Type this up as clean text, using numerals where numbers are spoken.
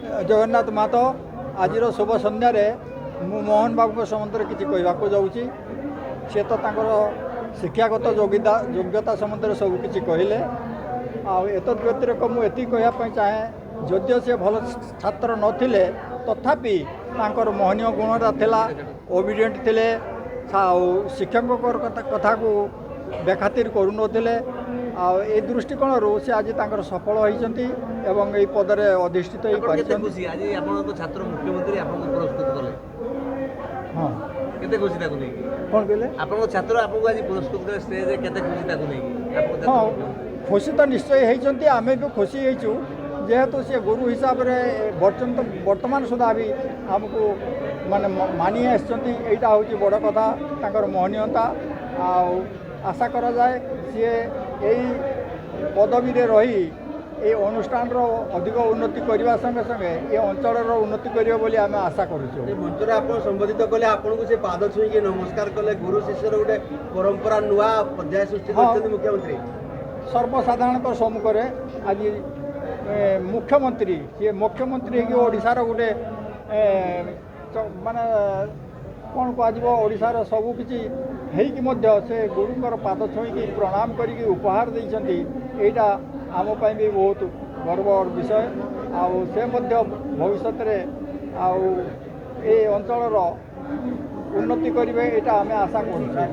जगन्नाथ महतो आज शुभ सन्धार मु मोहन बाबू सम्बन्ध किसी कहवाक जाऊँगी सी तो शिक्षागत योग्यता सम्बन्ध सब किसी कहले आत व्यतिरिक मुझे कहवाई चाहे जदिव सी भल छात्र नथिले तथापि मोहनीय गुणटा थिला ओबिडिएंट थिले शिक्षक कथा को बेखातिर करुनथिले ए दृष्टिकोण से आज सफल होती यही पदरे अधिष्ठित छात्र मुख्यमंत्री पुरस्कृत कले हाँ केते खुशी ताकू नहीं कौन कहले आपन छात्र आपको आज पुरस्कृत करे स्टेज रे केते खुशी ताकू नहीं हाँ खुशी तो निश्चय होती आमे भी खुशी होइछु जेहेतु सी गुरु हिसाब से वर्तमान सुधा भी आमको माने मानी आसटा हूँ बड़ कथा तांकर मोहनीयता आशा करा जाए सी यही पदवी रही ये अनुष्ठान अधिक उन्नति करने संगे संगे ये अंचल उन्नति करियो बोली आमे आशा करूँ मंचर आप संबोधित कले आपन को से पाद छुई नमस्कार कले गुरु शिष्यर गोटे परंपरा नुआ पर्याय सृष्टि करछन मुख्यमंत्री सर्वसाधारण सम्मुख आज मुख्यमंत्री सी मुख्यमंत्री कि ओडिशार गोटे माने कौन कहुशार सबकि से गुरुंर पाद छुई प्रणाम करी उपहार देती यहाँ आमपाई भी बहुत गर्व विषय से भविष्य आउ ए अंचल उन्नति करेंगे यहाँ आम आशा करूँ।